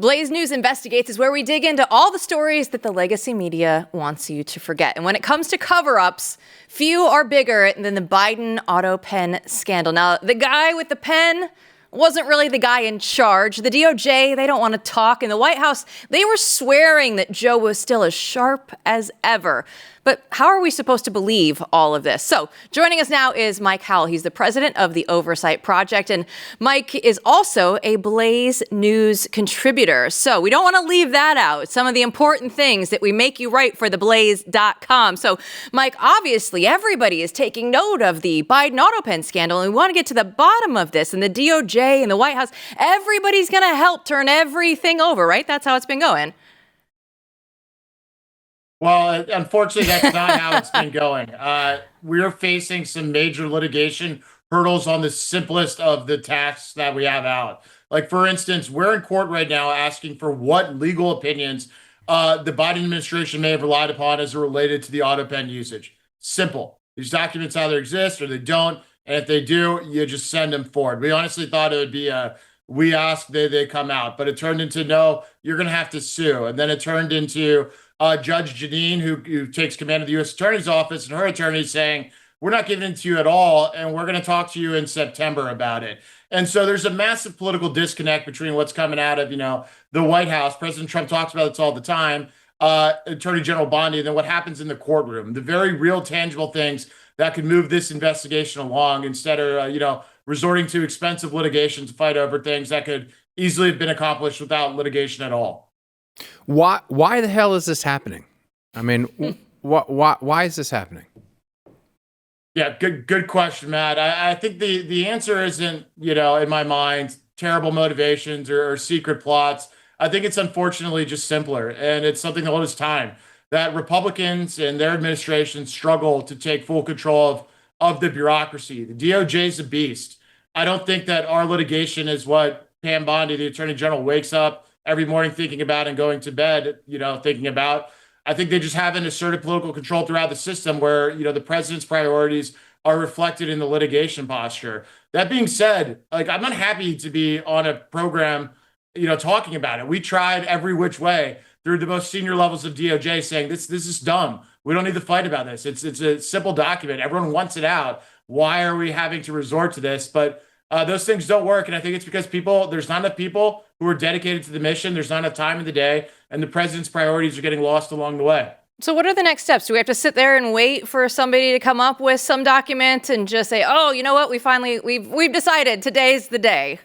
Blaze News Investigates is where we dig into all the stories that the legacy media wants you to forget. And when it comes to cover-ups, few are bigger than the Biden Autopen scandal. Now, the guy with the pen wasn't really the guy in charge. The DOJ, they don't want to talk. In the White House, they were swearing that Joe was still as sharp as ever. But how are we supposed to believe all of this? So joining us now is Mike Howell. He's the president of the Oversight Project. And Mike is also a Blaze News contributor. So we don't want to leave that out. Some of the important things that we make you write for theblaze.com. So Mike, obviously everybody is taking note of the Biden Autopen scandal. And we want to get to the bottom of this. And the DOJ and the White House, everybody's going to help turn everything over, right? That's how it's been going. Well, unfortunately, that's not how it's been going. We're facing some major litigation hurdles on the simplest of the tasks that we have out. Like, for instance, we're in court right now asking for what legal opinions the Biden administration may have relied upon as it related to the Autopen usage. Simple. These documents either exist or they don't. And if they do, you just send them forward. We honestly thought it would be we ask, they come out. But it turned into, no, you're going to have to sue. And then it turned into Judge Janine, who takes command of the U.S. Attorney's Office, and her attorney saying, we're not giving it to you at all, and we're going to talk to you in September about it. And so there's a massive political disconnect between what's coming out of, the White House. President Trump talks about this all the time, Attorney General Bondi, and then what happens in the courtroom, the very real tangible things that could move this investigation along instead of, resorting to expensive litigation to fight over things that could easily have been accomplished without litigation at all. Why the hell is this happening? I mean, why is this happening? Yeah, good question, Matt. I think the answer isn't, in my mind, terrible motivations or secret plots. I think it's unfortunately just simpler, and it's something that holds time. That Republicans and their administration struggle to take full control of the bureaucracy. The DOJ is a beast. I don't think that our litigation is what Pam Bondi, the Attorney General, wakes up every morning thinking about and going to bed, thinking about. I think they just haven't asserted political control throughout the system where, the president's priorities are reflected in the litigation posture. That being said, I'm not happy to be on a program, talking about it. We tried every which way through the most senior levels of DOJ saying this is dumb. We don't need to fight about this. It's a simple document. Everyone wants it out. Why are we having to resort to this? But those things don't work. And I think it's because there's not enough people who are dedicated to the mission. There's not enough time in the day. And the president's priorities are getting lost along the way. So what are the next steps? Do we have to sit there and wait for somebody to come up with some document and just say, oh, you know what? We've decided today's the day.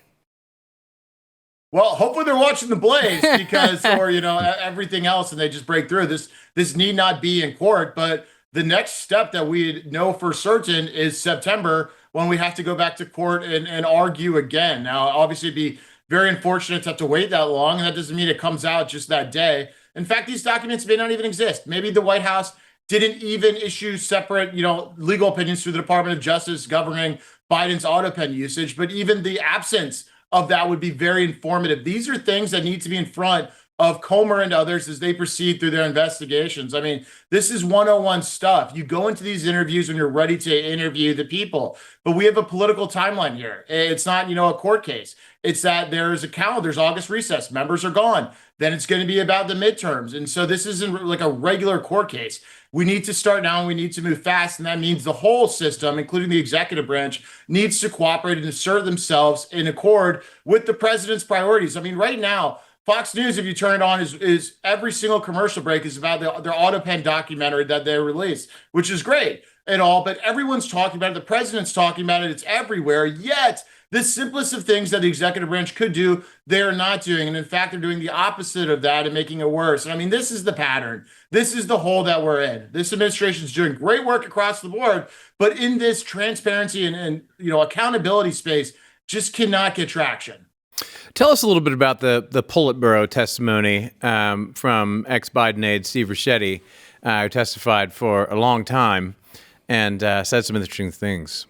Well, hopefully they're watching the Blaze because, or, everything else, and they just break through. This need not be in court. But the next step that we know for certain is September, when we have to go back to court and argue again. Now, obviously, it'd be very unfortunate to have to wait that long, and that doesn't mean it comes out just that day. In fact, these documents may not even exist. Maybe the White House didn't even issue separate, legal opinions through the Department of Justice governing Biden's Autopen usage, but even the absence of that would be very informative. These are things that need to be in front of Comer and others as they proceed through their investigations. I mean, this is 101 stuff. You go into these interviews when you're ready to interview the people, but we have a political timeline here. It's not, a court case. It's that there's a calendar, there's August recess, members are gone. Then it's going to be about the midterms. And so this isn't like a regular court case. We need to start now and we need to move fast. And that means the whole system, including the executive branch, needs to cooperate and assert themselves in accord with the president's priorities. I mean, right now, Fox News, if you turn it on, is every single commercial break is about their Autopen documentary that they released, which is great and all, but everyone's talking about it. The president's talking about it. It's everywhere. Yet the simplest of things that the executive branch could do, they're not doing. And in fact, they're doing the opposite of that and making it worse. And I mean, this is the pattern. This is the hole that we're in. This administration is doing great work across the board, but in this transparency and accountability space, just cannot get traction. Tell us a little bit about the Politburo testimony from ex-Biden aide Steve Ricchetti, who testified for a long time and said some interesting things.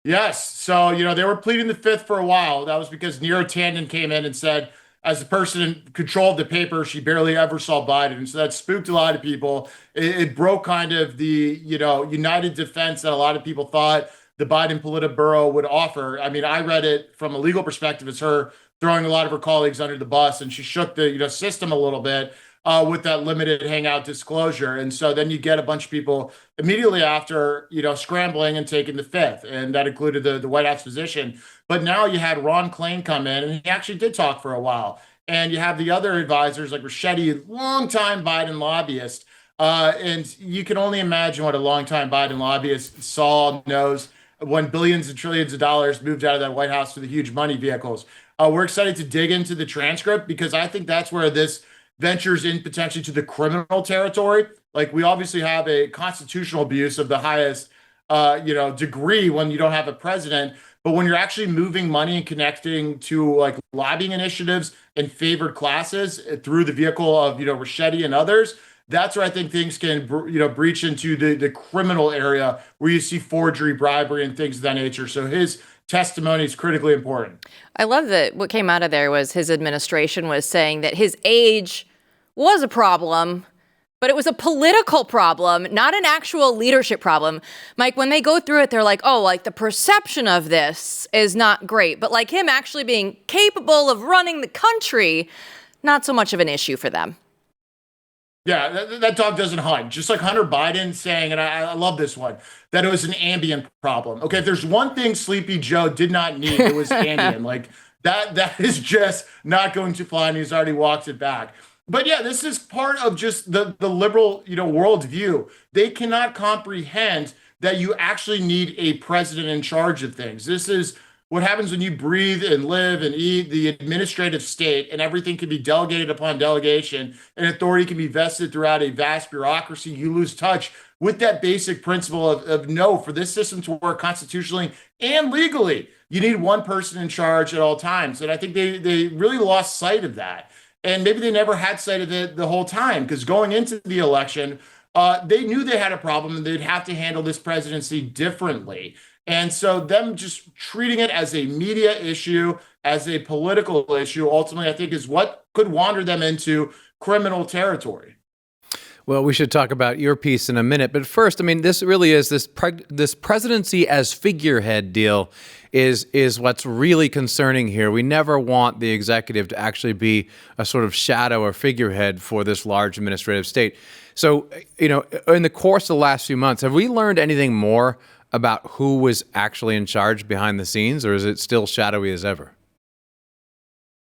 Yes. So, they were pleading the fifth for a while. That was because Neera Tanden came in and said, as the person in control of the paper, she barely ever saw Biden. And so that spooked a lot of people. It broke kind of the, united defense that a lot of people thought the Biden Politburo would offer. I mean, I read it from a legal perspective as her throwing a lot of her colleagues under the bus, and she shook the system a little bit with that limited hangout disclosure. And so then you get a bunch of people immediately after, scrambling and taking the fifth, and that included the White House physician. But now you had Ron Klain come in, and he actually did talk for a while. And you have the other advisors like Ricchetti, longtime Biden lobbyist. And you can only imagine what a longtime Biden lobbyist saw, knows, when billions and trillions of dollars moved out of that White House to the huge money vehicles. We're excited to dig into the transcript because I think that's where this ventures in potentially to the criminal territory. Like, we obviously have a constitutional abuse of the highest, degree when you don't have a president. But when you're actually moving money and connecting to like lobbying initiatives and favored classes through the vehicle of, Ricchetti and others, that's where I think things can, breach into the criminal area where you see forgery, bribery, and things of that nature. So his testimony is critically important. I love that what came out of there was his administration was saying that his age was a problem, but it was a political problem, not an actual leadership problem. Mike, when they go through it, they're like, oh, like the perception of this is not great. But like him actually being capable of running the country, not so much of an issue for them. Yeah, that dog doesn't hunt. Just like Hunter Biden saying, and I love this one, that it was an Ambien problem. Okay, if there's one thing Sleepy Joe did not need, it was Ambien. Like that is just not going to fly, and he's already walked it back. But yeah, this is part of just the liberal, worldview. They cannot comprehend that you actually need a president in charge of things. This is what happens when you breathe and live and eat the administrative state, and everything can be delegated upon delegation, and authority can be vested throughout a vast bureaucracy. You lose touch with that basic principle of no, for this system to work constitutionally and legally, you need one person in charge at all times. And I think they really lost sight of that. And maybe they never had sight of it the whole time, because going into the election, they knew they had a problem and they'd have to handle this presidency differently. And so them just treating it as a media issue, as a political issue, ultimately, I think is what could wander them into criminal territory. Well, we should talk about your piece in a minute. But first, I mean, this really is this presidency as figurehead deal is what's really concerning here. We never want the executive to actually be a sort of shadow or figurehead for this large administrative state. So, in the course of the last few months, have we learned anything more about who was actually in charge behind the scenes, or is it still shadowy as ever?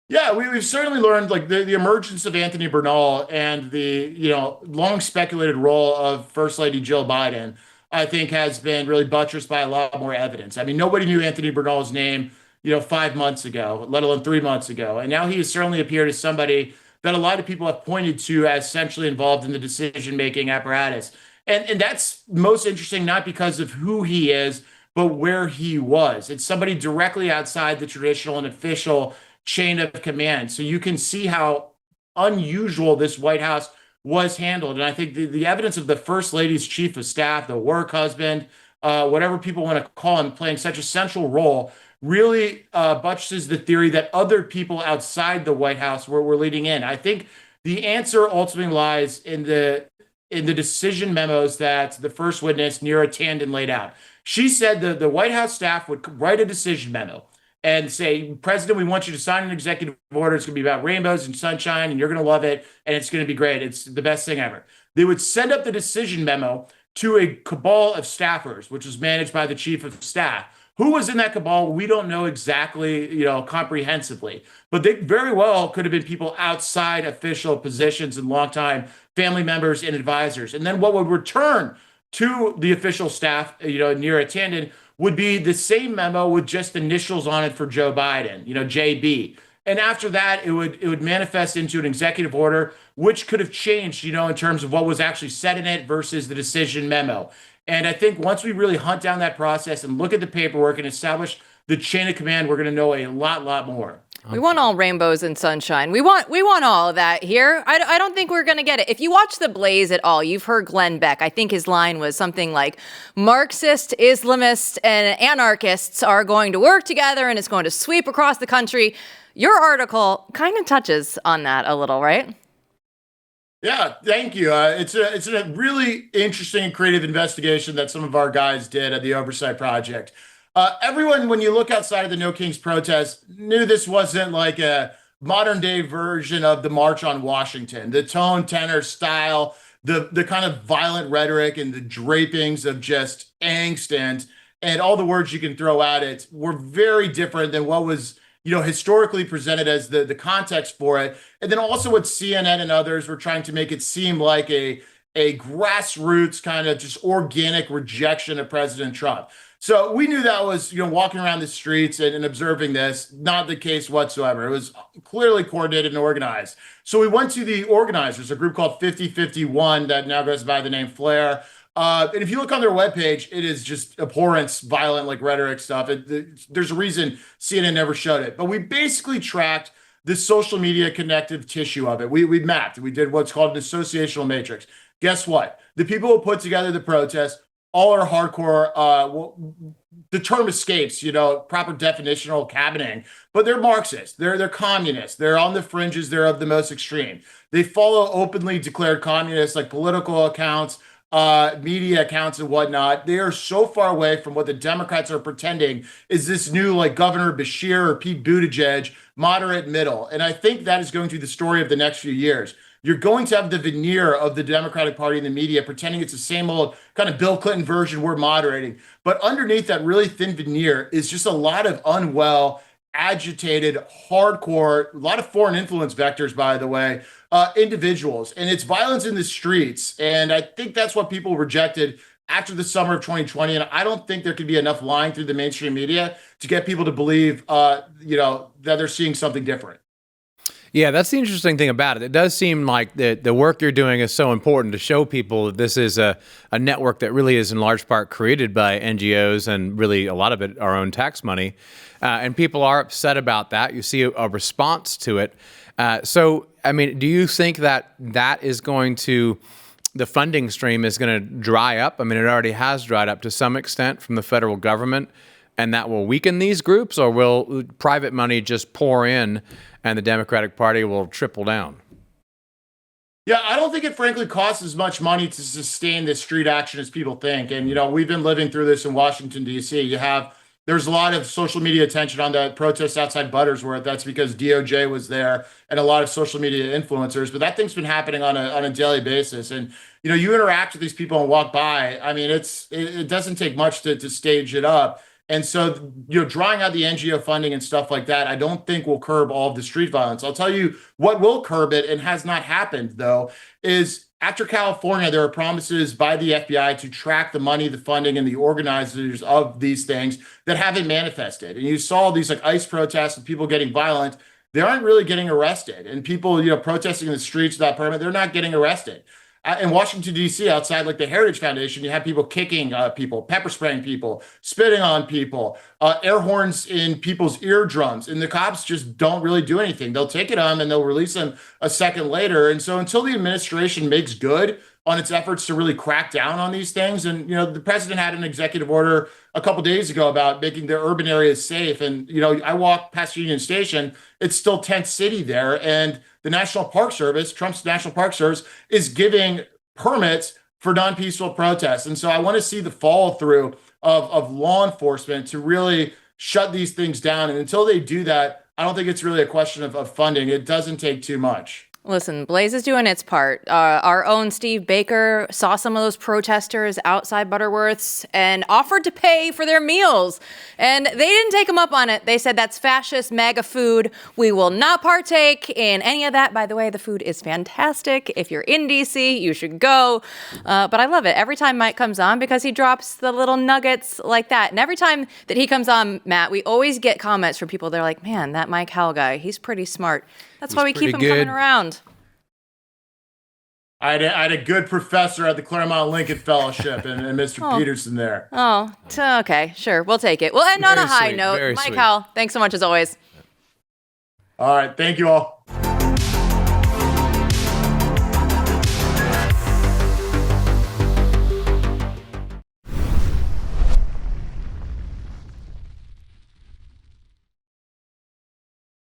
Yeah, we've certainly learned, like, the emergence of Anthony Bernal and the, long speculated role of First Lady Jill Biden, I think has been really buttressed by a lot more evidence. I mean, nobody knew Anthony Bernal's name, 5 months ago, let alone 3 months ago. And now he has certainly appeared as somebody that a lot of people have pointed to as essentially involved in the decision-making apparatus. And that's most interesting, not because of who he is, but where he was. It's somebody directly outside the traditional and official chain of command. So you can see how unusual this White House was handled. And I think the evidence of the First Lady's chief of staff, the work husband, whatever people want to call him, playing such a central role, really buttresses the theory that other people outside the White House were leading in. I think the answer ultimately lies in the decision memos that the first witness, Neera Tanden, laid out. She said the White House staff would write a decision memo and say, President, we want you to sign an executive order. It's going to be about rainbows and sunshine, and you're going to love it, and it's going to be great. It's the best thing ever. They would send up the decision memo to a cabal of staffers, which was managed by the chief of staff. Who was in that cabal? We don't know exactly, comprehensively, but they very well could have been people outside official positions and longtime family members and advisors. And then what would return to the official staff, Neera Tanden, would be the same memo with just initials on it for Joe Biden, JB. And after that, it would manifest into an executive order, which could have changed, in terms of what was actually said in it versus the decision memo. And I think once we really hunt down that process and look at the paperwork and establish the chain of command, we're going to know a lot more. We want all rainbows and sunshine. We want all of that here. I don't think we're going to get it. If you watch The Blaze at all, you've heard Glenn Beck. I think his line was something like, Marxist, Islamists, and anarchists are going to work together and it's going to sweep across the country. Your article kind of touches on that a little, right? Yeah, thank you. It's a really interesting and creative investigation that some of our guys did at the Oversight Project. Everyone, when you look outside of the No Kings protest, knew this wasn't like a modern day version of the March on Washington. The tone, tenor, style, the kind of violent rhetoric and the drapings of just angst and all the words you can throw at it were very different than what was historically presented as the context for it. And then also what CNN and others were trying to make it seem like a grassroots kind of just organic rejection of President Trump. So we knew that was, walking around the streets and observing this, not the case whatsoever. It was clearly coordinated and organized. So we went to the organizers, a group called 5051 that now goes by the name Flare. And if you look on their webpage, it is just abhorrence, violent, like rhetoric stuff. There's a reason CNN never showed it. But we basically tracked the social media connective tissue of it. We mapped. We did what's called an associational matrix. Guess what? The people who put together the protest all are hardcore. The term escapes, proper definitional cabining, but they're Marxists. They're communists. They're on the fringes. They're of the most extreme. They follow openly declared communists, like political accounts, media accounts and whatnot. They are so far away from what the Democrats are pretending is this new, like, Governor Bashir or Pete Buttigieg, moderate middle. And I think that is going to be the story of the next few years. You're going to have the veneer of the Democratic Party and the media pretending it's the same old kind of Bill Clinton version we're moderating. But underneath that really thin veneer is just a lot of unwell, agitated, hardcore, a lot of foreign influence vectors, by the way, individuals. And it's violence in the streets. And I think that's what people rejected after the summer of 2020. And I don't think there could be enough lying through the mainstream media to get people to believe, that they're seeing something different. Yeah, that's the interesting thing about it. It does seem like the work you're doing is so important to show people that this is a network that really is in large part created by NGOs and really a lot of it our own tax money. And people are upset about that. You see a response to it. So, I mean, do you think that is going to, the funding stream is going to dry up? I mean, it already has dried up to some extent from the federal government, and that will weaken these groups, or will private money just pour in and the Democratic Party will triple down? Yeah, I don't think it frankly costs as much money to sustain this street action as people think. And, we've been living through this in Washington, D.C. There's a lot of social media attention on that protest outside Buttersworth. That's because DOJ was there and a lot of social media influencers. But that thing's been happening on a daily basis. And, you interact with these people and walk by. I mean, it doesn't take much to stage it up. And so, drawing out the NGO funding and stuff like that, I don't think will curb all of the street violence. I'll tell you what will curb it, and has not happened, though, is after California, there are promises by the FBI to track the money, the funding, and the organizers of these things that haven't manifested. And you saw these like ICE protests and people getting violent. They aren't really getting arrested. And people, protesting in the streets without permit, they're not getting arrested. In Washington, D.C., outside like the Heritage Foundation, you have people kicking people, pepper spraying people, spitting on people, air horns in people's eardrums. And the cops just don't really do anything. They'll take it on and they'll release them a second later. And so until the administration makes good on its efforts to really crack down on these things, and, the president had an executive order a couple days ago about making their urban areas safe. And, I walk past Union Station, it's still tent city there. And the National Park Service, Trump's National Park Service, is giving permits for non-peaceful protests. And so I want to see the follow through of law enforcement to really shut these things down. And until they do that, I don't think it's really a question of funding. It doesn't take too much. Listen, Blaze is doing its part. Our own Steve Baker saw some of those protesters outside Butterworth's and offered to pay for their meals. And they didn't take him up on it. They said, that's fascist MAGA food. We will not partake in any of that. By the way, the food is fantastic. If you're in DC, you should go. But I love it every time Mike comes on, because he drops the little nuggets like that. And every time that he comes on, Matt, we always get comments from people. They're like, man, that Mike Howell guy, he's pretty smart. That's why we keep him coming around. I had a good professor at the Claremont Lincoln Fellowship and Mr. Peterson there. Oh, okay, sure. We'll take it. We'll end on a high note. Mike Howell, thanks so much as always. All right. Thank you all.